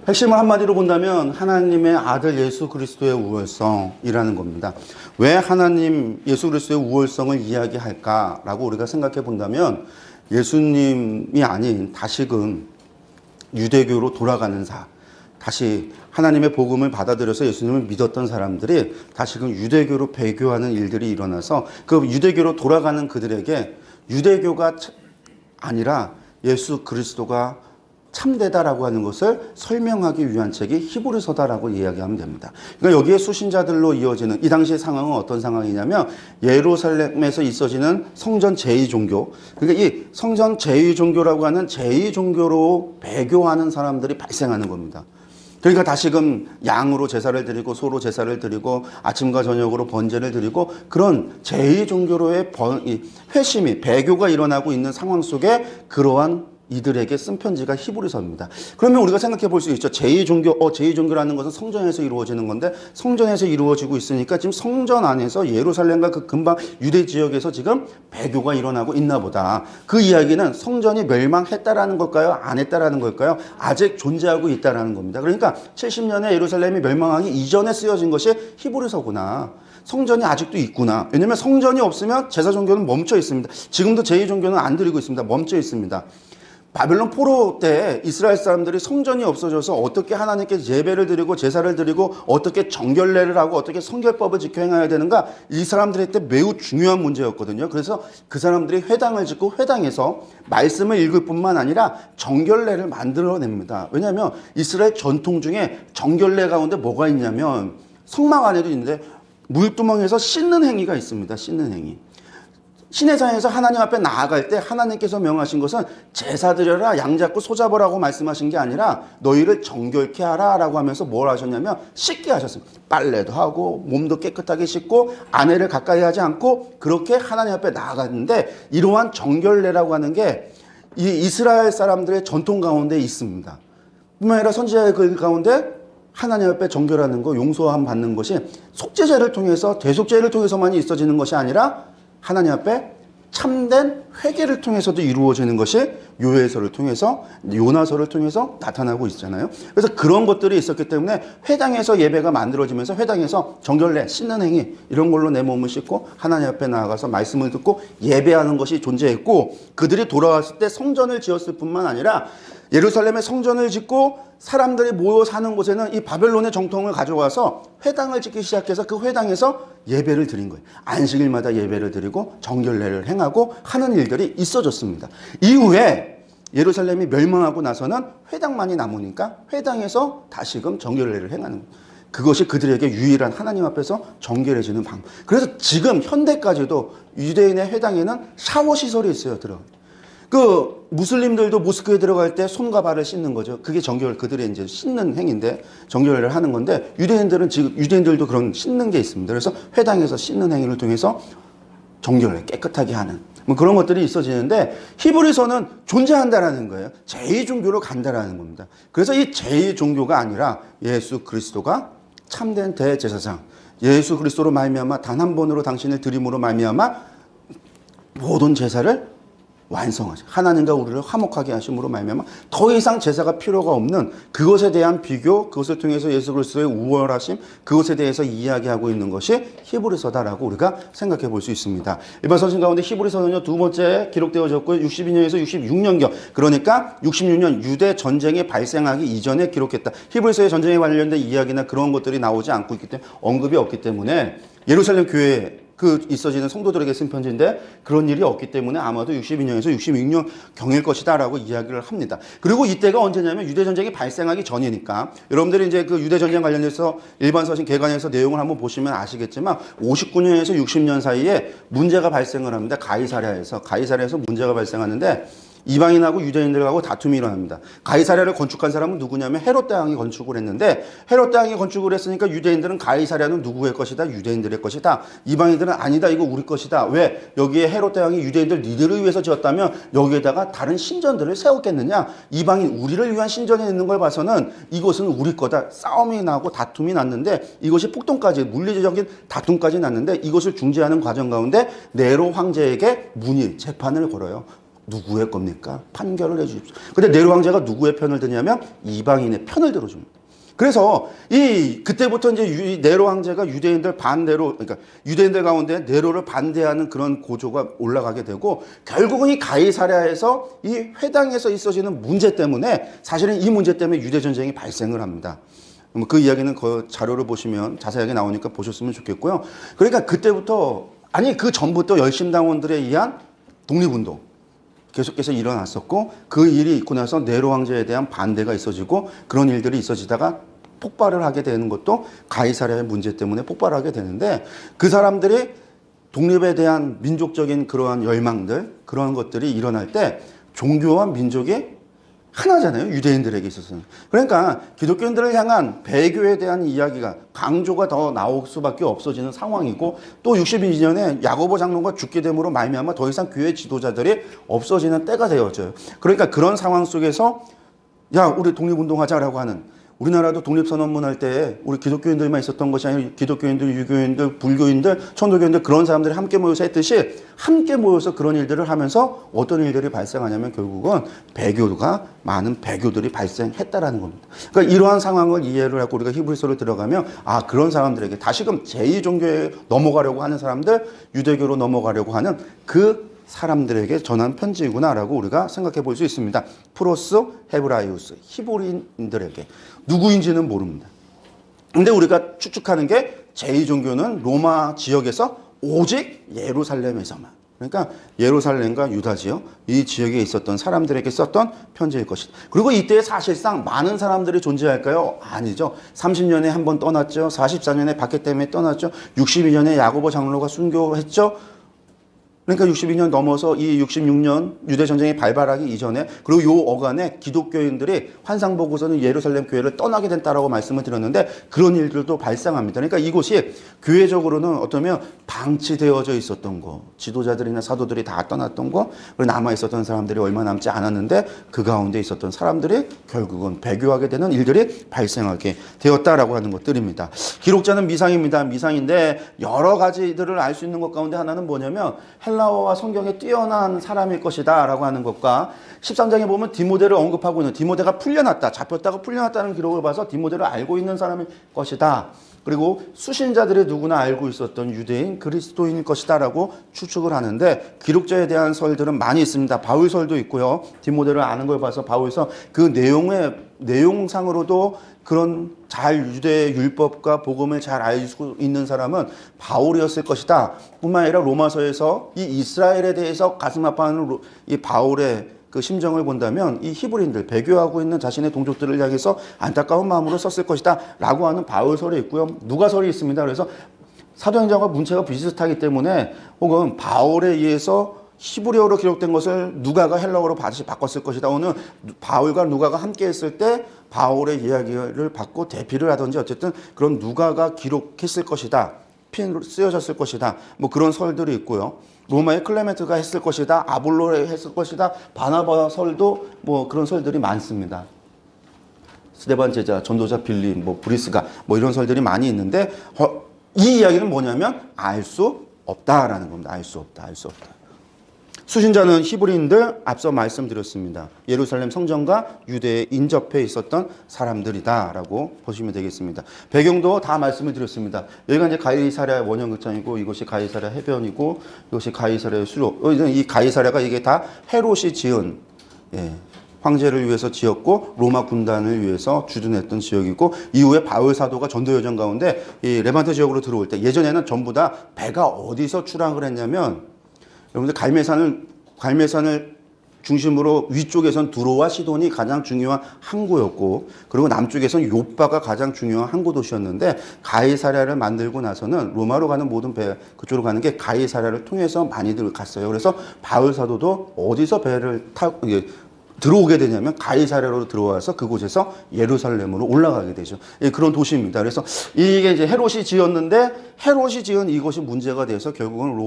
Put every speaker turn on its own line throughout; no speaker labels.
핵심을 한마디로 본다면 하나님의 아들 예수 그리스도의 우월성이라는 겁니다. 왜 하나님 예수 그리스도의 우월성을 이야기할까라고 우리가 생각해 본다면 예수님이 아닌 다시금 유대교로 돌아가는 다시 하나님의 복음을 받아들여서 예수님을 믿었던 사람들이 다시금 유대교로 배교하는 일들이 일어나서 그 유대교로 돌아가는 그들에게 유대교가 아니라 예수 그리스도가 참되다라고 하는 것을 설명하기 위한 책이 히브리서다라고 이야기하면 됩니다. 그러니까 여기에 수신자들로 이어지는 이 당시의 상황은 어떤 상황이냐면 예루살렘에서 있어지는 성전 제2종교, 그러니까 이 성전 제2종교라고 하는 제2종교로 배교하는 사람들이 발생하는 겁니다. 그러니까 다시금 양으로 제사를 드리고 소로 제사를 드리고 아침과 저녁으로 번제를 드리고 그런 제2종교로의 회심이 배교가 일어나고 있는 상황 속에 그러한 이들에게 쓴 편지가 히브리서입니다. 그러면 우리가 생각해 볼 수 있죠. 제2종교, 제2종교라는 것은 성전에서 이루어지는 건데 성전에서 이루어지고 있으니까 지금 성전 안에서 예루살렘과 그 근방 유대 지역에서 지금 배교가 일어나고 있나 보다. 그 이야기는 성전이 멸망했다라는 걸까요? 안 했다라는 걸까요? 아직 존재하고 있다라는 겁니다. 그러니까 70년에 예루살렘이 멸망하기 이전에 쓰여진 것이 히브리서구나. 성전이 아직도 있구나. 왜냐하면 성전이 없으면 제사 종교는 멈춰 있습니다. 지금도 제2종교는 안 드리고 있습니다. 멈춰 있습니다. 바벨론 포로 때 이스라엘 사람들이 성전이 없어져서 어떻게 하나님께 예배를 드리고 제사를 드리고 어떻게 정결례를 하고 어떻게 성결법을 지켜 행해야 되는가, 이 사람들한테 매우 중요한 문제였거든요. 그래서 그 사람들이 회당을 짓고 회당에서 말씀을 읽을 뿐만 아니라 정결례를 만들어냅니다. 왜냐하면 이스라엘 전통 중에 정결례 가운데 뭐가 있냐면 성막 안에도 있는데 물두멍에서 씻는 행위가 있습니다. 씻는 행위. 신의 상에서 하나님 앞에 나아갈 때 하나님께서 명하신 것은 제사 드려라, 양 잡고 소 잡으라고 말씀하신 게 아니라 너희를 정결케 하라 라고 하면서 뭘 하셨냐면 씻게 하셨습니다. 빨래도 하고 몸도 깨끗하게 씻고 아내를 가까이 하지 않고 그렇게 하나님 앞에 나아갔는데, 이러한 정결례라고 하는 게 이 이스라엘 사람들의 전통 가운데 있습니다. 뿐만 아니라 선지자의 글 가운데 하나님 앞에 정결하는 거, 용서함 받는 것이 속죄제를 통해서, 대속죄를 통해서만 있어지는 것이 아니라 하나님 앞에 참된 회개를 통해서도 이루어지는 것이 요해서를 통해서, 요나서를 통해서 나타나고 있잖아요. 그래서 그런 것들이 있었기 때문에 회당에서 예배가 만들어지면서 회당에서 정결례, 씻는 행위 이런 걸로 내 몸을 씻고 하나님 앞에 나아가서 말씀을 듣고 예배하는 것이 존재했고, 그들이 돌아왔을 때 성전을 지었을 뿐만 아니라 예루살렘에 성전을 짓고 사람들이 모여 사는 곳에는 이 바벨론의 정통을 가져와서 회당을 짓기 시작해서 그 회당에서 예배를 드린 거예요. 안식일마다 예배를 드리고 정결례를 행하고 하는 일들이 있어졌습니다. 이후에 예루살렘이 멸망하고 나서는 회당만이 남으니까 회당에서 다시금 정결례를 행하는 거예요. 그것이 그들에게 유일한 하나님 앞에서 정결해지는 방법. 그래서 지금 현대까지도 유대인의 회당에는 샤워 시설이 있어요. 그 무슬림들도 모스크에 들어갈 때 손과 발을 씻는 거죠. 그게 정결, 그들의 이제 씻는 행위인데 정결을 하는 건데, 유대인들은 지금 유대인들도 그런 씻는 게 있습니다. 그래서 회당에서 씻는 행위를 통해서 정결을 깨끗하게 하는 뭐 그런 것들이 있어지는데, 히브리서는 존재한다라는 거예요. 제2종교로 간다라는 겁니다. 그래서 이 제2종교가 아니라 예수 그리스도가 참된 대제사장, 예수 그리스도로 말미암아 단 한 번으로 당신을 드림으로 말미암아 모든 제사를 완성하죠. 하나님과 우리를 화목하게 하심으로 말미암아 더 이상 제사가 필요가 없는 그것에 대한 비교, 그것을 통해서 예수 그리스도의 우월하심, 그것에 대해서 이야기하고 있는 것이 히브리서다라고 우리가 생각해 볼 수 있습니다. 일반 서신 가운데 히브리서는요, 두 번째 기록되어졌고 62년에서 66년경, 그러니까 66년 유대 전쟁이 발생하기 이전에 기록했다. 히브리서의 전쟁에 관련된 이야기나 그런 것들이 나오지 않고 있기 때문에, 언급이 없기 때문에 예루살렘 교회에 있어지는 성도들에게 쓴 편지인데 그런 일이 없기 때문에 아마도 62년에서 66년 경일 것이다 라고 이야기를 합니다. 그리고 이때가 언제냐면 유대전쟁이 발생하기 전이니까, 여러분들이 이제 그 유대전쟁 관련해서 일반 서신 개관에서 내용을 한번 보시면 아시겠지만 59년에서 60년 사이에 문제가 발생을 합니다. 가이사랴에서 문제가 발생하는데 이방인하고 유대인들하고 다툼이 일어납니다. 가이사랴를 건축한 사람은 누구냐면 헤롯 대왕이 건축을 했는데, 헤롯 대왕이 건축을 했으니까 유대인들은 가이사랴는 누구의 것이다? 유대인들의 것이다. 이방인들은 아니다, 이거 우리 것이다. 왜? 여기에 헤롯 대왕이 유대인들 니들을 위해서 지었다면 여기에다가 다른 신전들을 세웠겠느냐? 이방인 우리를 위한 신전이 있는 걸 봐서는 이것은 우리 거다. 싸움이 나고 다툼이 났는데, 이것이 폭동까지, 물리적인 다툼까지 났는데, 이것을 중재하는 과정 가운데 네로 황제에게 재판을 걸어요. 누구의 겁니까? 판결을 해주십시오. 근데 네로 황제가 누구의 편을 드냐면 이방인의 편을 들어줍니다. 그래서 그때부터 이제 네로 황제가 유대인들 반대로, 그러니까 유대인들 가운데 네로를 반대하는 그런 고조가 올라가게 되고, 결국은 이 가이사랴에서 이 회당에서 있어지는 문제 때문에, 사실은 이 문제 때문에 유대 전쟁이 발생을 합니다. 그 이야기는 그 자료를 보시면 자세하게 나오니까 보셨으면 좋겠고요. 그러니까 그때부터, 아니 그 전부터 열심당원들에 의한 독립운동 계속해서 일어났었고, 그 일이 있고 나서 네로 황제에 대한 반대가 있어지고, 그런 일들이 있어지다가 폭발을 하게 되는 것도 가이사랴의 문제 때문에 폭발하게 되는데, 그 사람들이 독립에 대한 민족적인 그러한 열망들, 그런 것들이 일어날 때 종교와 민족이 하나잖아요, 유대인들에게 있어서는. 그러니까 기독교인들을 향한 배교에 대한 이야기가, 강조가 더 나올 수밖에 없어지는 상황이고, 또 62년에 야고보 장로가 죽게 됨으로 말미암아 더 이상 교회 지도자들이 없어지는 때가 되어져요. 그러니까 그런 상황 속에서 야, 우리 독립운동하자라고 하는, 우리나라도 독립선언문 할 때 우리 기독교인들만 있었던 것이 아니라 기독교인들, 유교인들, 불교인들, 천도교인들, 그런 사람들이 함께 모여서 했듯이, 함께 모여서 그런 일들을 하면서 어떤 일들이 발생하냐면 결국은 배교가, 많은 배교들이 발생했다라는 겁니다. 그러니까 이러한 상황을 이해를 하고 우리가 히브리서를 들어가면, 아, 그런 사람들에게 다시금 제2종교에 넘어가려고 하는 사람들, 유대교로 넘어가려고 하는 그 사람들에게 전한 편지구나라고 우리가 생각해 볼 수 있습니다. 프로스 헤브라이우스, 히브리인들에게. 누구인지는 모릅니다. 근데 우리가 추측하는 게 제2종교는 로마 지역에서 오직 예루살렘에서만, 그러니까 예루살렘과 유다 지역, 이 지역에 있었던 사람들에게 썼던 편지일 것이다. 그리고 이때 사실상 많은 사람들이 존재할까요? 아니죠. 30년에 한 번 떠났죠. 44년에 박해 때문에 떠났죠. 62년에 야고보 장로가 순교했죠. 그러니까 62년 넘어서 이 66년 유대전쟁이 발발하기 이전에, 그리고 요 어간에 기독교인들이 환상 보고서는 예루살렘 교회를 떠나게 됐다라고 말씀을 드렸는데, 그런 일들도 발생합니다. 그러니까 이곳이 교회적으로는 어쩌면 방치되어져 있었던 거, 지도자들이나 사도들이 다 떠났던 거, 그리고 남아있었던 사람들이 얼마 남지 않았는데 그 가운데 있었던 사람들이 결국은 배교하게 되는 일들이 발생하게 되었다라고 하는 것들입니다. 기록자는 미상입니다. 미상인데 여러 가지들을 알 수 있는 것 가운데 하나는 뭐냐면, 헬라어와 성경에 뛰어난 사람일 것이다 라고 하는 것과, 13장에 보면 디모데를 언급하고 있는, 디모데가 풀려났다, 잡혔다가 풀려났다는 기록을 봐서 디모데를 알고 있는 사람일 것이다. 그리고 수신자들이 누구나 알고 있었던 유대인 그리스도인일 것이다 라고 추측을 하는데, 기록자에 대한 설들은 많이 있습니다. 바울설도 있고요. 디모데를 아는 걸 봐서 바울서, 그 내용상으로도 그런 잘 유대 율법과 복음을 잘 알고 있는 사람은 바울이었을 것이다. 뿐만 아니라 로마서에서 이 이스라엘에 대해서 가슴 아파하는 이 바울의 그 심정을 본다면, 이 히브리인들, 배교하고 있는 자신의 동족들을 향해서 안타까운 마음으로 썼을 것이다 라고 하는 바울설이 있고요. 누가설이 있습니다. 그래서 사도행전과 문체가 비슷하기 때문에, 혹은 바울에 의해서 히브리어로 기록된 것을 누가가 헬라어로 다시 바꿨을 것이다. 오늘 바울과 누가가 함께 했을 때 바울의 이야기를 받고 대피를 하든지, 어쨌든 그런 누가가 기록했을 것이다, 핀 쓰여졌을 것이다, 뭐 그런 설들이 있고요. 로마의 클레멘트가 했을 것이다, 아볼로가 했을 것이다, 바나바 설도 뭐 그런 설들이 많습니다. 스데반 제자, 전도자 빌립, 뭐 브리스가, 뭐 이런 설들이 많이 있는데, 이 이야기는 뭐냐면 알 수 없다라는 겁니다. 알 수 없다, 알 수 없다. 수신자는 히브리인들, 앞서 말씀드렸습니다. 예루살렘 성전과 유대에 인접해 있었던 사람들이다 라고 보시면 되겠습니다. 배경도 다 말씀을 드렸습니다. 여기가 이제 가이사랴 원형극장이고, 이곳이 가이사랴 해변이고, 이것이 가이사랴의 수로. 이 가이사랴가 이게 다 헤롯이 지은, 황제를 위해서 지었고, 로마 군단을 위해서 주둔했던 지역이고, 이후에 바울 사도가 전도 여정 가운데 이 레반트 지역으로 들어올 때, 예전에는 전부 다 배가 어디서 출항을 했냐면, 여러분들 갈매산을 중심으로 위쪽에선 두로와 시돈이 가장 중요한 항구였고, 그리고 남쪽에선 요빠가 가장 중요한 항구 도시였는데, 가이사랴를 만들고 나서는 로마로 가는 모든 배, 그쪽으로 가는 게 가이사랴를 통해서 많이들 갔어요. 그래서 바울 사도도 어디서 배를 타고 들어오게 되냐면 가이사랴로 들어와서 그곳에서 예루살렘으로 올라가게 되죠. 예, 그런 도시입니다. 그래서 이게 이제 헤롯이 지었는데 헤롯이 지은 이것이 문제가 돼서 결국은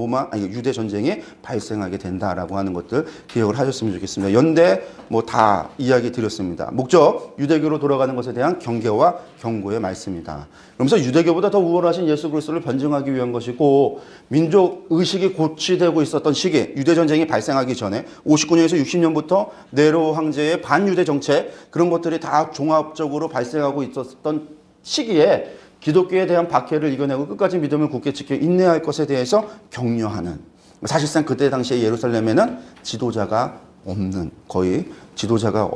유대 전쟁이 발생하게 된다라고 하는 것들 기억을 하셨으면 좋겠습니다. 연대 뭐 다 이야기 드렸습니다. 목적 유대교로 돌아가는 것에 대한 경계와 경고의 말씀이다. 그러면서 유대교보다 더 우월하신 예수 그리스도를 변증하기 위한 것이고 민족 의식이 고취되고 있었던 시기 유대 전쟁이 발생하기 전에 59년에서 60년부터 네로 황제의 반유대 정책 그런 것들이 다 종합적으로 발생하고 있었던 시기에 기독교에 대한 박해를 이겨내고 끝까지 믿음을 굳게 지켜 인내할 것에 대해서 격려하는 사실상 그때 당시에 예루살렘에는 지도자가 없는 거의 지도자가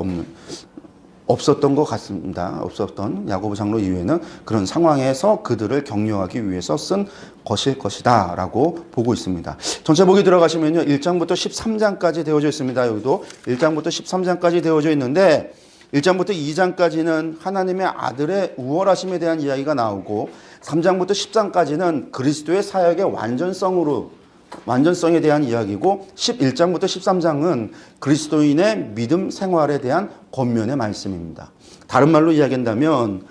없었던 것 같습니다. 없었던 야고보 장로 이후에는 그런 상황에서 그들을 격려하기 위해서 쓴 것일 것이다 라고 보고 있습니다. 전체 보기 들어가시면요 1장부터 13장까지 되어져 있습니다. 여기도 1장부터 13장까지 되어져 있는데 1장부터 2장까지는 하나님의 아들의 우월하심에 대한 이야기가 나오고 3장부터 10장까지는 그리스도의 사역의 완전성에 대한 이야기고 11장부터 13장은 그리스도인의 믿음 생활에 대한 권면의 말씀입니다. 다른 말로 이야기한다면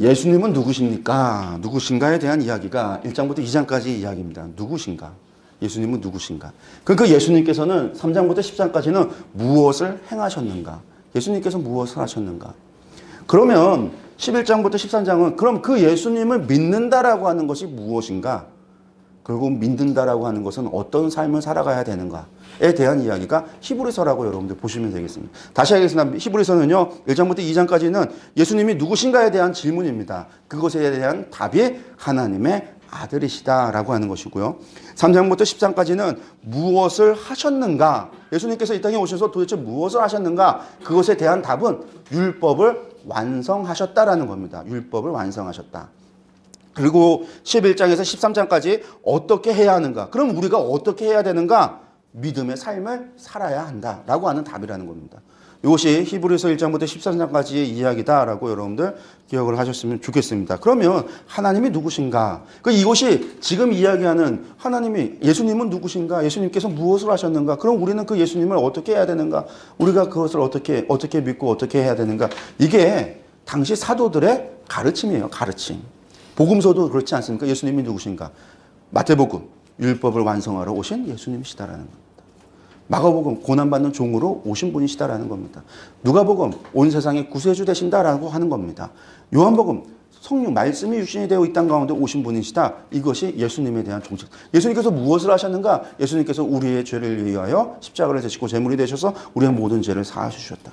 예수님은 누구십니까? 누구신가에 대한 이야기가 1장부터 2장까지 이야기입니다. 누구신가? 예수님은 누구신가? 그러니까 예수님께서는 3장부터 10장까지는 무엇을 행하셨는가? 예수님께서 무엇을 하셨는가? 그러면 11장부터 13장은 그럼 그 예수님을 믿는다라고 하는 것이 무엇인가? 그리고 믿는다라고 하는 것은 어떤 삶을 살아가야 되는가에 대한 이야기가 히브리서라고 여러분들 보시면 되겠습니다. 다시 하겠습니다. 히브리서는요 1장부터 2장까지는 예수님이 누구신가에 대한 질문입니다. 그것에 대한 답이 하나님의 아들이시다라고 하는 것이고요. 3장부터 10장까지는 무엇을 하셨는가? 예수님께서 이 땅에 오셔서 도대체 무엇을 하셨는가? 그것에 대한 답은 율법을 완성하셨다라는 겁니다. 율법을 완성하셨다. 그리고 11장에서 13장까지 어떻게 해야 하는가? 그럼 우리가 어떻게 해야 되는가? 믿음의 삶을 살아야 한다라고 하는 답이라는 겁니다. 이것이 히브리서 1장부터 13장까지의 이야기다라고 여러분들 기억을 하셨으면 좋겠습니다. 그러면 하나님이 누구신가? 이것이 지금 이야기하는 하나님이 예수님은 누구신가? 예수님께서 무엇을 하셨는가? 그럼 우리는 그 예수님을 어떻게 해야 되는가? 우리가 그것을 어떻게 믿고 어떻게 해야 되는가? 이게 당시 사도들의 가르침이에요. 가르침. 복음서도 그렇지 않습니까? 예수님이 누구신가? 마태복음 율법을 완성하러 오신 예수님이시다라는 겁니다. 마가복음 고난받는 종으로 오신 분이시다라는 겁니다. 누가복음 온 세상의 구세주 되신다라고 하는 겁니다. 요한복음 성령 말씀이 유신이 되어 이 땅 가운데 오신 분이시다. 이것이 예수님에 대한 종책. 예수님께서 무엇을 하셨는가? 예수님께서 우리의 죄를 위하여 십자가를 지시고 제물이 되셔서 우리의 모든 죄를 사하주셨다.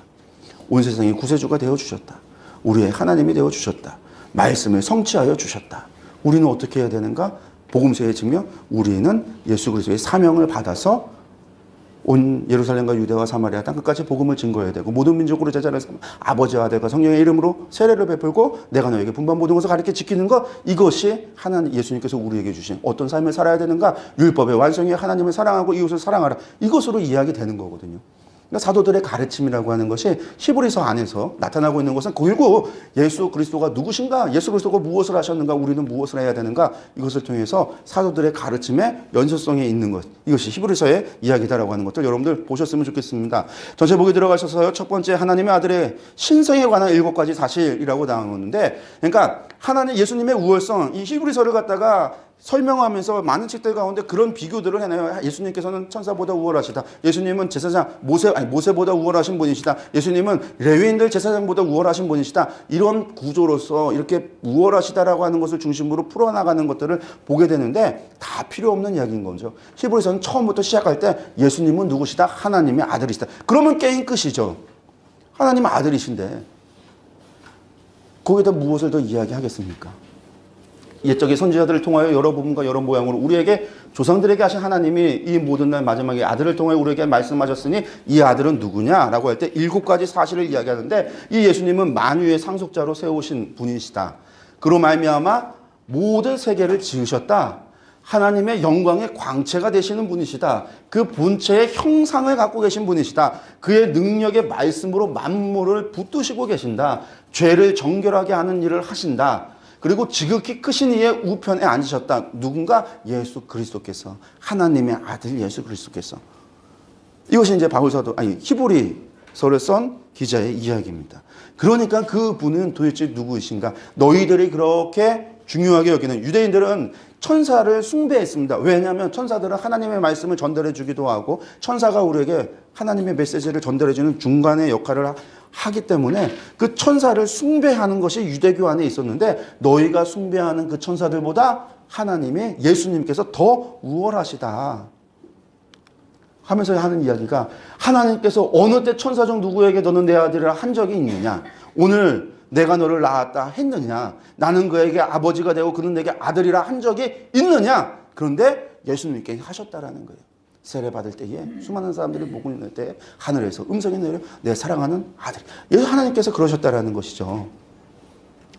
온 세상의 구세주가 되어주셨다. 우리의 하나님이 되어주셨다. 말씀을 성취하여 주셨다. 우리는 어떻게 해야 되는가? 복음서의 증명, 우리는 예수 그리스도의 사명을 받아서 온 예루살렘과 유대와 사마리아 땅 끝까지 복음을 증거해야 되고 모든 민족으로 제자를 삼아 아버지와 아들과 성령의 이름으로 세례를 베풀고 내가 너에게 분반 모든 것을 가르쳐 지키는 것, 이것이 하나님 예수님께서 우리에게 주신 어떤 삶을 살아야 되는가? 율법의 완성이 하나님을 사랑하고 이웃을 사랑하라. 이것으로 이야기되는 거거든요. 그러니까 사도들의 가르침이라고 하는 것이 히브리서 안에서 나타나고 있는 것은 결국 예수 그리스도가 누구신가? 예수 그리스도가 무엇을 하셨는가? 우리는 무엇을 해야 되는가? 이것을 통해서 사도들의 가르침의 연속성에 있는 것, 이것이 히브리서의 이야기다라고 하는 것들 여러분들 보셨으면 좋겠습니다. 전체 보기 들어가셔서요. 첫 번째 하나님의 아들의 신성에 관한 7가지 사실이라고 나오는데, 그러니까 하나님 예수님의 우월성, 이 히브리서를 갖다가 설명하면서 많은 책들 가운데 그런 비교들을 해내요. 예수님께서는 천사보다 우월하시다. 예수님은 제사장 모세보다 우월하신 분이시다. 예수님은 레위인들 제사장보다 우월하신 분이시다. 이런 구조로서 이렇게 우월하시다라고 하는 것을 중심으로 풀어나가는 것들을 보게 되는데 다 필요 없는 이야기인 거죠. 히브리서는 처음부터 시작할 때 예수님은 누구시다? 하나님의 아들이시다. 그러면 게임 끝이죠. 하나님의 아들이신데 거기다 무엇을 더 이야기하겠습니까? 옛적의 선지자들을 통하여 여러 부분과 여러 모양으로 우리에게 조상들에게 하신 하나님이 이 모든 날 마지막에 아들을 통해 우리에게 말씀하셨으니 이 아들은 누구냐라고 할 때 7가지 사실을 이야기하는데, 이 예수님은 만유의 상속자로 세우신 분이시다. 그로 말미암아 모든 세계를 지으셨다. 하나님의 영광의 광채가 되시는 분이시다. 그 본체의 형상을 갖고 계신 분이시다. 그의 능력의 말씀으로 만물을 붙드시고 계신다. 죄를 정결하게 하는 일을 하신다. 그리고 지극히 크신 이의 우편에 앉으셨다. 누군가? 예수 그리스도께서, 하나님의 아들 예수 그리스도께서. 이것이 이제 히브리서를 쓴 기자의 이야기입니다. 그러니까 그분은 도대체 누구이신가? 너희들이 그렇게 중요하게 여기는 유대인들은 천사를 숭배했습니다. 왜냐하면 천사들은 하나님의 말씀을 전달해 주기도 하고 천사가 우리에게 하나님의 메시지를 전달해 주는 중간의 역할을 하기 때문에 그 천사를 숭배하는 것이 유대교 안에 있었는데 너희가 숭배하는 그 천사들보다 하나님의 예수님께서 더 우월하시다 하면서 하는 이야기가 하나님께서 어느 때 천사 중 누구에게 너는 내 아들이라 한 적이 있느냐? 오늘 내가 너를 낳았다 했느냐? 나는 그에게 아버지가 되고 그는 내게 아들이라 한 적이 있느냐? 그런데 예수님께 하셨다라는 거예요. 세례 받을 때에 수많은 사람들이 목을 낼 때 하늘에서 음성이 내려 내 사랑하는 아들. 예수 하나님께서 그러셨다라는 것이죠.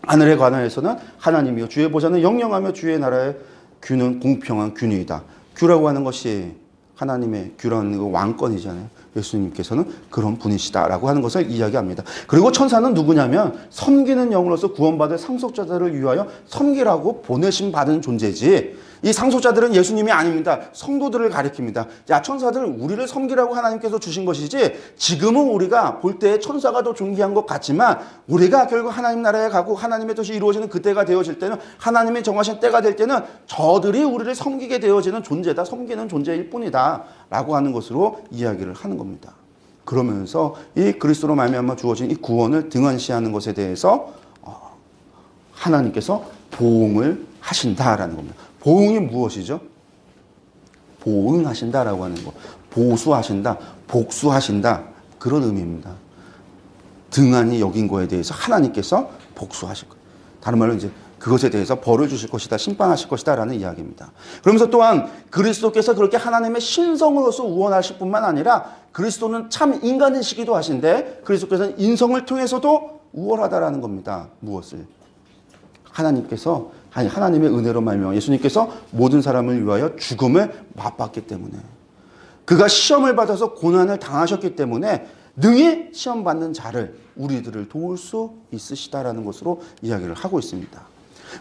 하늘에 관하여서는 하나님이요 주의 보좌는 영영하며 주의 나라의 규는 공평한 규이다. 규라고 하는 것이 하나님의 규라는 그 왕권이잖아요. 예수님께서는 그런 분이시다라고 하는 것을 이야기합니다. 그리고 천사는 누구냐면 섬기는 영으로서 구원받을 상속자들을 위하여 섬기라고 보내심 받은 존재지 이 상속자들은 예수님이 아닙니다. 성도들을 가리킵니다. 야, 천사들 우리를 섬기라고 하나님께서 주신 것이지 지금은 우리가 볼 때 천사가 더 존귀한 것 같지만 우리가 결국 하나님 나라에 가고 하나님의 뜻이 이루어지는 그때가 되어질 때는 하나님이 정하신 때가 될 때는 저들이 우리를 섬기게 되어지는 존재다. 섬기는 존재일 뿐이다. 라고 하는 것으로 이야기를 하는 겁니다. 그러면서 이 그리스도로 말미암아 주어진 이 구원을 등한시하는 것에 대해서 하나님께서 보응을 하신다라는 겁니다. 보응이 무엇이죠? 보응하신다라고 하는 거. 보수하신다, 복수하신다. 그런 의미입니다. 등한히 여긴 거에 대해서 하나님께서 복수하실 거예요. 다른 말로 이제 그것에 대해서 벌을 주실 것이다, 심판하실 것이다 라는 이야기입니다. 그러면서 또한 그리스도께서 그렇게 하나님의 신성으로서 우원하실 뿐만 아니라 그리스도는 참 인간이시기도 하신데 그리스도께서는 인성을 통해서도 우월하다라는 겁니다. 무엇을? 하나님의 은혜로 말미암아 예수님께서 모든 사람을 위하여 죽음을 맛봤기 때문에 그가 시험을 받아서 고난을 당하셨기 때문에 능히 시험 받는 자를 우리들을 도울 수 있으시다라는 것으로 이야기를 하고 있습니다.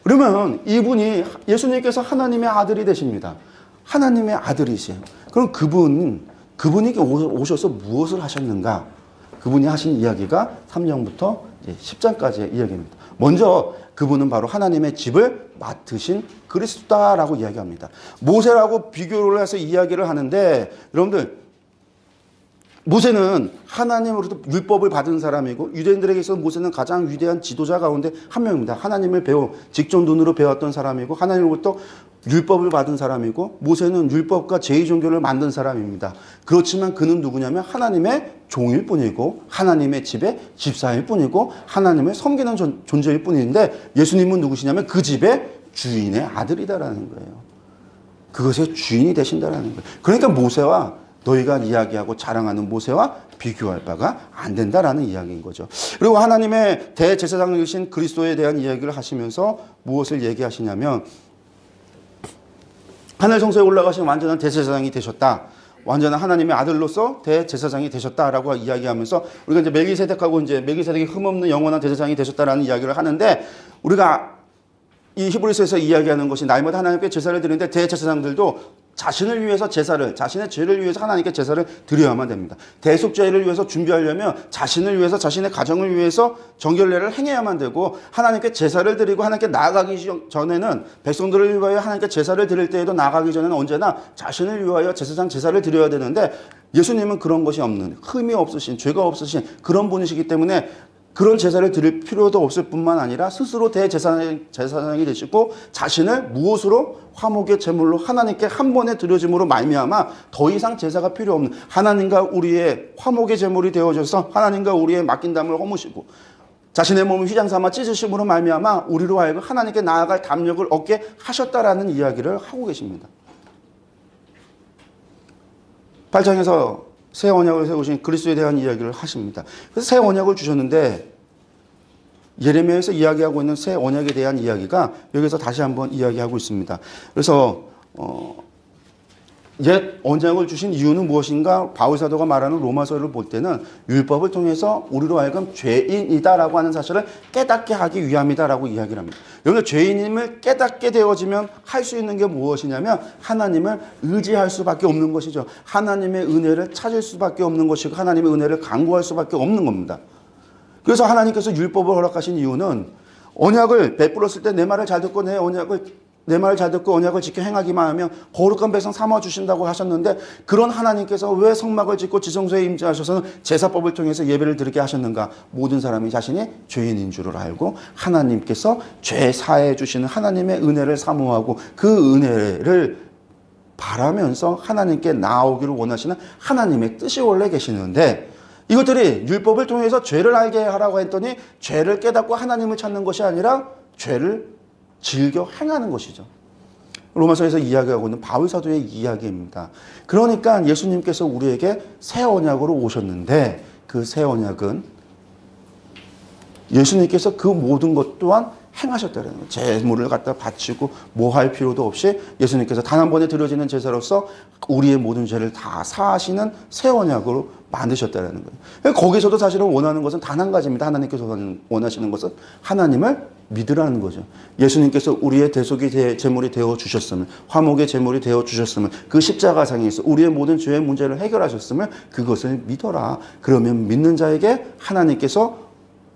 그러면 이분이 예수님께서 하나님의 아들이 되십니다. 하나님의 아들이세요. 그럼 그분이 오셔서 무엇을 하셨는가? 그분이 하신 이야기가 3장부터 10장까지의 이야기입니다. 먼저 그분은 바로 하나님의 집을 맡으신 그리스도다라고 이야기합니다. 모세라고 비교를 해서 이야기를 하는데 여러분들 모세는 하나님으로부터 율법을 받은 사람이고 유대인들에게 있어서 모세는 가장 위대한 지도자 가운데 한 명입니다. 하나님을 직접 눈으로 배웠던 사람이고 하나님으로부터 율법을 받은 사람이고 모세는 율법과 제2종교를 만든 사람입니다. 그렇지만 그는 누구냐면 하나님의 종일 뿐이고 하나님의 집의 집사일 뿐이고 하나님을 섬기는 존재일 뿐인데 예수님은 누구시냐면 그 집의 주인의 아들이다라는 거예요. 그것의 주인이 되신다라는 거예요. 그러니까 모세와 너희가 이야기하고 자랑하는 모세와 비교할 바가 안 된다라는 이야기인 거죠. 그리고 하나님의 대제사장이신 그리스도에 대한 이야기를 하시면서 무엇을 얘기하시냐면 하늘 성소에 올라가신 완전한 대제사장이 되셨다. 완전한 하나님의 아들로서 대제사장이 되셨다라고 이야기하면서 우리가 이제 멜기세덱하고 이제 멜기세덱이 흠없는 영원한 대제사장이 되셨다라는 이야기를 하는데 우리가 이 히브리서에서 이야기하는 것이 날마다 하나님께 제사를 드리는데 대제사장들도 자신을 위해서 자신의 죄를 위해서 하나님께 제사를 드려야만 됩니다. 대속죄를 위해서 준비하려면 자신을 위해서 자신의 가정을 위해서 정결례를 행해야만 되고 하나님께 제사를 드리고 하나님께 나아가기 전에는 백성들을 위하여 하나님께 제사를 드릴 때에도 나아가기 전에는 언제나 자신을 위하여 제사를 드려야 되는데 예수님은 그런 것이 없는 흠이 없으신 죄가 없으신 그런 분이시기 때문에 그런 제사를 드릴 필요도 없을 뿐만 아니라 스스로 대제사장이 되시고 자신을 무엇으로 화목의 제물로 하나님께 한 번에 드려짐으로 말미암아 더 이상 제사가 필요 없는 하나님과 우리의 화목의 제물이 되어져서 하나님과 우리의 맡긴 담을 허무시고 자신의 몸을 휘장 삼아 찢으심으로 말미암아 우리로 하여금 하나님께 나아갈 담력을 얻게 하셨다라는 이야기를 하고 계십니다. 8장에서 새 언약을 세우신 그리스도에 대한 이야기를 하십니다. 그래서 새 언약을 주셨는데 예레미야에서 이야기하고 있는 새 언약에 대한 이야기가 여기서 다시 한번 이야기하고 있습니다. 그래서 옛 언약을 주신 이유는 무엇인가? 바울 사도가 말하는 로마서를 볼 때는 율법을 통해서 우리로 하여금 죄인이다라고 하는 사실을 깨닫게 하기 위함이다라고 이야기를 합니다. 여러분, 죄인임을 깨닫게 되어지면 할 수 있는 게 무엇이냐면 하나님을 의지할 수밖에 없는 것이죠. 하나님의 은혜를 찾을 수밖에 없는 것이고 하나님의 은혜를 간구할 수밖에 없는 겁니다. 그래서 하나님께서 율법을 허락하신 이유는 언약을 베풀었을 때 내 말을 잘 듣고 내 말을 잘 듣고 언약을 지켜 행하기만 하면 거룩한 백성 삼아 주신다고 하셨는데, 그런 하나님께서 왜 성막을 짓고 지성소에 임재하셔서는 제사법을 통해서 예배를 드리게 하셨는가? 모든 사람이 자신이 죄인인 줄을 알고 하나님께서 죄 사해 주시는 하나님의 은혜를 사모하고 그 은혜를 바라면서 하나님께 나아오기를 원하시는 하나님의 뜻이 원래 계시는데, 이것들이 율법을 통해서 죄를 알게 하라고 했더니 죄를 깨닫고 하나님을 찾는 것이 아니라 죄를 즐겨 행하는 것이죠. 로마서에서 이야기하고 있는 바울 사도의 이야기입니다. 그러니까 예수님께서 우리에게 새 언약으로 오셨는데, 그 새 언약은 예수님께서 그 모든 것 또한 행하셨다는 거예요. 제물을 갖다 바치고 뭐 할 필요도 없이 예수님께서 단 한 번에 드려지는 제사로서 우리의 모든 죄를 다 사하시는 새 언약으로 만드셨다는 거예요. 거기서도 사실은 원하는 것은 단 한 가지입니다. 하나님께서 원하시는 것은 하나님을 믿으라는 거죠. 예수님께서 우리의 대속이 제물이 되어 주셨음을, 화목의 제물이 되어 주셨음을, 그 십자가상에서 우리의 모든 죄의 문제를 해결하셨음을 그것을 믿어라. 그러면 믿는 자에게 하나님께서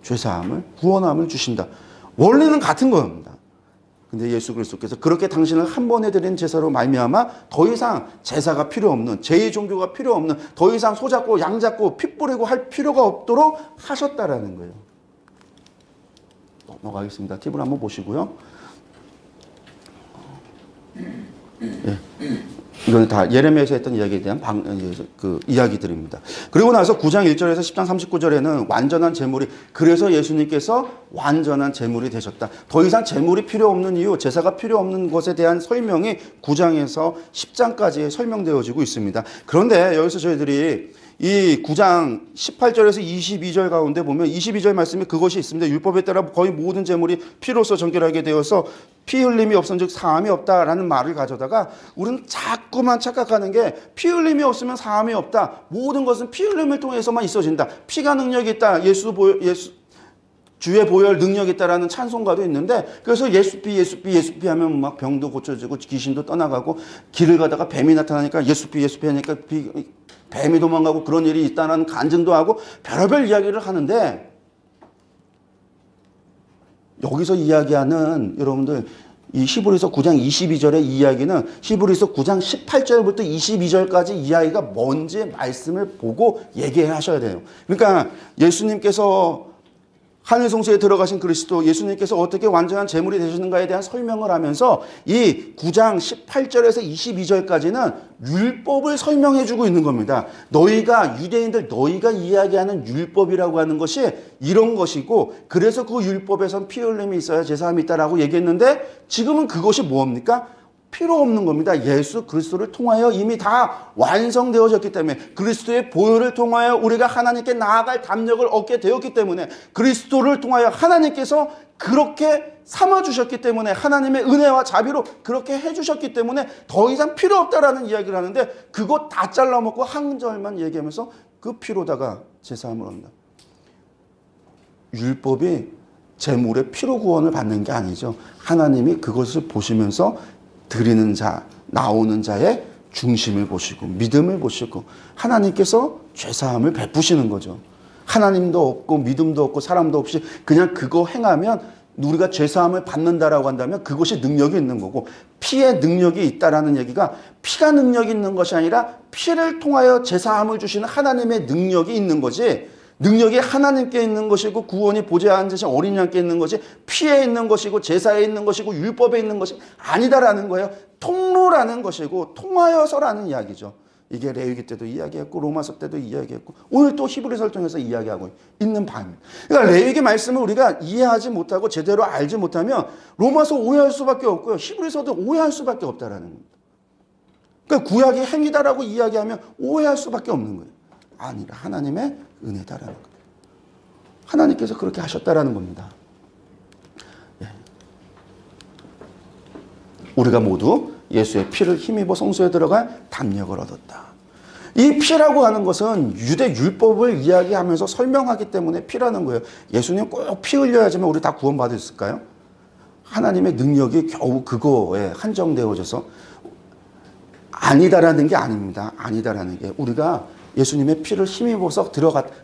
죄사함을, 구원함을 주신다. 원리는 같은 겁니다. 근데 예수 그리스도께서 그렇게 당신을 한 번에 드린 제사로 말미암아 더 이상 제사가 필요 없는, 제2 종교가 필요 없는, 더 이상 소 잡고 양 잡고 피 뿌리고 할 필요가 없도록 하셨다라는 거예요. 넘어가겠습니다. 팁을 한번 보시고요. 예. 이건 다 예레미야에서 했던 이야기에 대한 이야기들입니다. 그리고 나서 9장 1절에서 10장 39절에는 완전한 제물이, 그래서 예수님께서 완전한 제물이 되셨다. 더 이상 제물이 필요 없는 이유, 제사가 필요 없는 것에 대한 설명이 9장에서 10장까지 설명되어지고 있습니다. 그런데 여기서 저희들이 이 9장 18절에서 22절 가운데 보면 22절 말씀에 그것이 있습니다. 율법에 따라 거의 모든 제물이 피로써 정결하게 되어서 피 흘림이 없은 즉 사함이 없다라는 말을 가져다가 우리는 자꾸만 착각하는 게, 피 흘림이 없으면 사함이 없다, 모든 것은 피 흘림을 통해서만 있어진다, 피가 능력이 있다, 주의 보혈 능력이 있다라는 찬송가도 있는데, 그래서 예수피 하면 막 병도 고쳐지고 귀신도 떠나가고, 길을 가다가 뱀이 나타나니까 예수피 하니까 뱀이 도망가고 그런 일이 있다는 간증도 하고 별의별 이야기를 하는데, 여기서 이야기하는 여러분들 이 히브리서 9장 22절의 이야기는 히브리서 9장 18절부터 22절까지 이야기가 뭔지 말씀을 보고 얘기하셔야 돼요. 그러니까 예수님께서 하늘 성소에 들어가신 그리스도, 예수님께서 어떻게 완전한 제물이 되시는가에 대한 설명을 하면서 이 9장 18절에서 22절까지는 율법을 설명해 주고 있는 겁니다. 너희가 이야기하는 율법이라고 하는 것이 이런 것이고, 그래서 그 율법에선 피 흘림이 있어야 제사함이 있다라고 얘기했는데, 지금은 그것이 뭡니까? 필요 없는 겁니다. 예수 그리스도를 통하여 이미 다 완성되어졌기 때문에, 그리스도의 보혈을 통하여 우리가 하나님께 나아갈 담력을 얻게 되었기 때문에, 그리스도를 통하여 하나님께서 그렇게 삼아주셨기 때문에, 하나님의 은혜와 자비로 그렇게 해주셨기 때문에 더 이상 필요 없다라는 이야기를 하는데, 그거 다 잘라먹고 한 절만 얘기하면서 그 피로다가 제사함을 얻는다. 율법이 제물의 피로 구원을 받는 게 아니죠. 하나님이 그것을 보시면서 드리는 자, 나오는 자의 중심을 보시고 믿음을 보시고 하나님께서 죄사함을 베푸시는 거죠. 하나님도 없고 믿음도 없고 사람도 없이 그냥 그거 행하면 우리가 죄사함을 받는다라고 한다면 그것이 능력이 있는 거고, 피의 능력이 있다라는 얘기가 피가 능력이 있는 것이 아니라 피를 통하여 죄사함을 주시는 하나님의 능력이 있는 거지, 능력이 하나님께 있는 것이고 구원이 보좌에 앉으신 어린 양께 있는 것이 피에 있는 것이고 제사에 있는 것이고 율법에 있는 것이 아니다라는 거예요. 통로라는 것이고 통하여서라는 이야기죠. 이게 레위기 때도 이야기했고 로마서 때도 이야기했고 오늘 또 히브리서를 통해서 이야기하고 있는 바입니다. 그러니까 레위기 말씀을 우리가 이해하지 못하고 제대로 알지 못하면 로마서 오해할 수밖에 없고요. 히브리서도 오해할 수밖에 없다라는 겁니다. 그러니까 구약이 행위다라고 이야기하면 오해할 수밖에 없는 거예요. 아니라 하나님의 은혜다라는 거예요. 하나님께서 그렇게 하셨다라는 겁니다. 예. 우리가 모두 예수의 피를 힘입어 성소에 들어갈 담력을 얻었다. 이 피라고 하는 것은 유대 율법을 이야기하면서 설명하기 때문에 피라는 거예요. 예수님 꼭 피 흘려야지만 우리 다 구원받을까요? 하나님의 능력이 겨우 그거에 한정되어져서 아니다라는 게 아닙니다. 아니다라는 게 우리가 예수님의 피를 힘입어서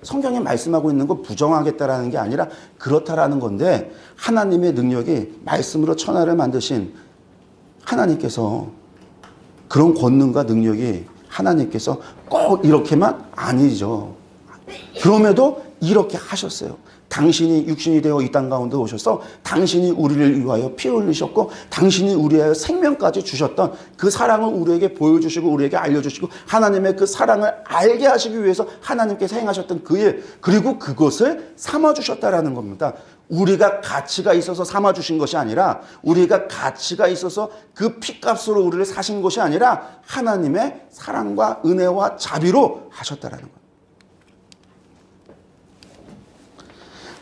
성경에 말씀하고 있는 거 부정하겠다라는 게 아니라 그렇다라는 건데, 하나님의 능력이 말씀으로 천하를 만드신 하나님께서 그런 권능과 능력이 하나님께서 꼭 이렇게만 아니죠. 그럼에도 이렇게 하셨어요. 당신이 육신이 되어 이 땅 가운데 오셔서 당신이 우리를 위하여 피 흘리셨고 당신이 우리의 생명까지 주셨던 그 사랑을 우리에게 보여주시고 우리에게 알려주시고 하나님의 그 사랑을 알게 하시기 위해서 하나님께서 행하셨던 그 일, 그리고 그것을 삼아주셨다라는 겁니다. 우리가 가치가 있어서 삼아주신 것이 아니라, 우리가 가치가 있어서 그 피값으로 우리를 사신 것이 아니라 하나님의 사랑과 은혜와 자비로 하셨다라는 거예요.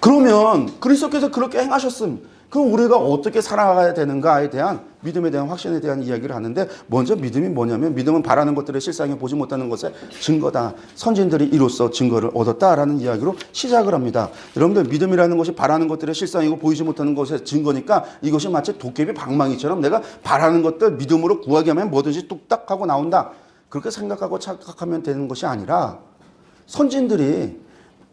그러면 그리스도께서 그렇게 행하셨음, 그럼 우리가 어떻게 살아가야 되는가에 대한 믿음에 대한 확신에 대한 이야기를 하는데, 먼저 믿음이 뭐냐면, 믿음은 바라는 것들의 실상에 보지 못하는 것의 증거다. 선진들이 이로써 증거를 얻었다라는 이야기로 시작을 합니다. 여러분들, 믿음이라는 것이 바라는 것들의 실상이고 보이지 못하는 것의 증거니까 이것이 마치 도깨비 방망이처럼 내가 바라는 것들 믿음으로 구하게 하면 뭐든지 뚝딱 하고 나온다, 그렇게 생각하고 착각하면 되는 것이 아니라, 선진들이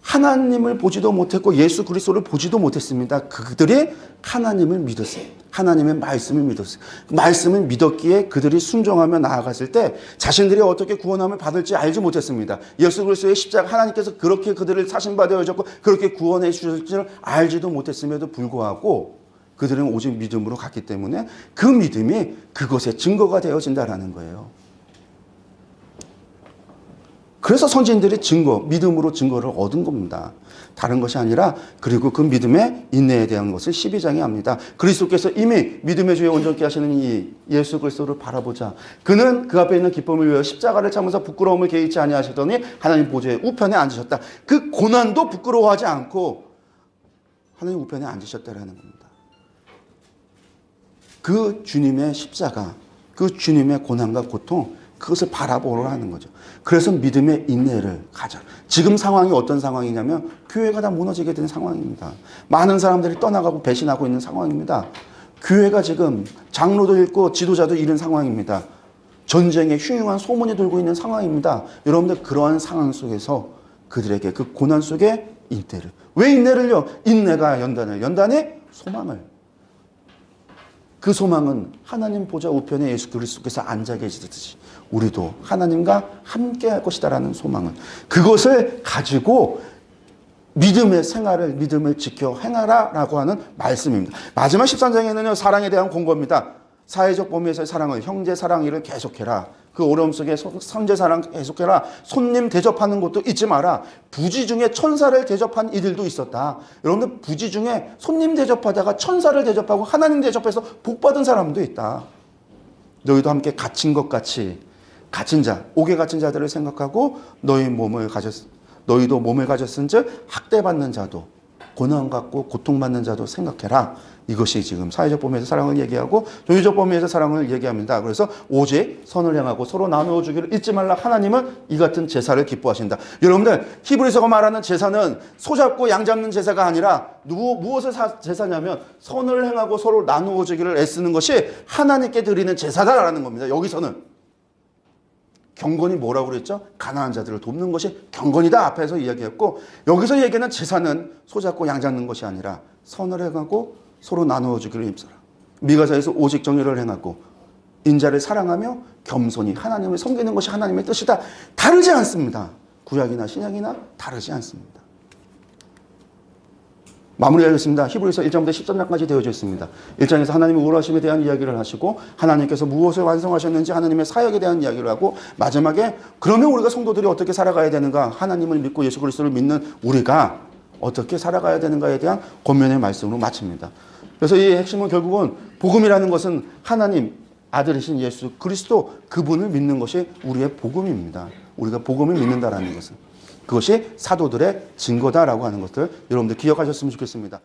하나님을 보지도 못했고 예수 그리스도를 보지도 못했습니다. 그들이 하나님을 믿었어요. 하나님의 말씀을 믿었어요. 말씀을 믿었기에 그들이 순종하며 나아갔을 때 자신들이 어떻게 구원함을 받을지 알지 못했습니다. 예수 그리스도의 십자가, 하나님께서 그렇게 그들을 사신바 되어졌고 그렇게 구원해 주실지를 알지도 못했음에도 불구하고 그들은 오직 믿음으로 갔기 때문에 그 믿음이 그것의 증거가 되어진다라는 거예요. 그래서 선지인들이 믿음으로 증거를 얻은 겁니다. 다른 것이 아니라, 그리고 그 믿음의 인내에 대한 것을 12장에 합니다. 그리스도께서 이미 믿음의 주에 온전케 하시는 이 예수 그리스도를 바라보자. 그는 그 앞에 있는 기쁨을 위하여 십자가를 참으사 부끄러움을 개의치 아니하시더니 하나님 보좌의 우편에 앉으셨다. 그 고난도 부끄러워하지 않고 하나님 우편에 앉으셨다라는 겁니다. 그 주님의 십자가, 그 주님의 고난과 고통, 그것을 바라보라는 거죠. 그래서 믿음의 인내를 가져. 지금 상황이 어떤 상황이냐면 교회가 다 무너지게 된 상황입니다. 많은 사람들이 떠나가고 배신하고 있는 상황입니다. 교회가 지금 장로도 잃고 지도자도 잃은 상황입니다. 전쟁에 흉흉한 소문이 돌고 있는 상황입니다. 여러분들, 그러한 상황 속에서 그들에게 그 고난 속에 인내를. 왜 인내를요? 인내가 연단을, 연단이 소망을. 그 소망은 하나님 보좌 우편에 예수 그리스도께서 앉아 계시듯이 우리도 하나님과 함께 할 것이다라는 소망은, 그것을 가지고 믿음의 생활을, 믿음을 지켜 행하라라고 하는 말씀입니다. 마지막 13장에는요, 사랑에 대한 공고입니다. 사회적 범위에서의 사랑을, 형제 사랑 일을 계속해라. 그 어려움 속에 형제 사랑 계속해라. 손님 대접하는 것도 잊지 마라. 부지 중에 천사를 대접한 이들도 있었다. 여러분들, 부지 중에 손님 대접하다가 천사를 대접하고 하나님 대접해서 복받은 사람도 있다. 너희도 함께 갇힌 것 같이, 갇힌 자, 옥에 갇힌 자들을 생각하고 너희도 몸을 가졌은즉 학대받는 자도, 고난받고 고통받는 자도 생각해라. 이것이 지금 사회적 범위에서 사랑을 얘기하고 종교적 범위에서 사랑을 얘기합니다. 그래서 오직 선을 행하고 서로 나누어 주기를 잊지 말라. 하나님은 이 같은 제사를 기뻐하신다. 여러분들, 히브리서가 말하는 제사는 소잡고 양 잡는 제사가 아니라 무엇을 제사냐면 선을 행하고 서로 나누어 주기를 애쓰는 것이 하나님께 드리는 제사다라는 겁니다. 여기서는 경건이 뭐라고 그랬죠? 가난한 자들을 돕는 것이 경건이다 앞에서 이야기했고, 여기서 얘기하는 제사는 소잡고 양 잡는 것이 아니라 선을 행하고 서로 나누어 주기를 힘써라. 미가서에서 오직 정의를 행하고 인자를 사랑하며 겸손히 하나님을 섬기는 것이 하나님의 뜻이다. 다르지 않습니다. 구약이나 신약이나 다르지 않습니다. 마무리하겠습니다. 히브리서 1장부터 13장까지 되어져 있습니다. 1장에서 하나님의 우월하심에 대한 이야기를 하시고 하나님께서 무엇을 완성하셨는지 하나님의 사역에 대한 이야기를 하고, 마지막에 그러면 우리가 성도들이 어떻게 살아가야 되는가, 하나님을 믿고 예수 그리스도를 믿는 우리가 어떻게 살아가야 되는가에 대한 권면의 말씀으로 마칩니다. 그래서 이 핵심은 결국은 복음이라는 것은 하나님 아들이신 예수 그리스도, 그분을 믿는 것이 우리의 복음입니다. 우리가 복음을 믿는다라는 것은 그것이 사도들의 증거다라고 하는 것들 여러분들 기억하셨으면 좋겠습니다.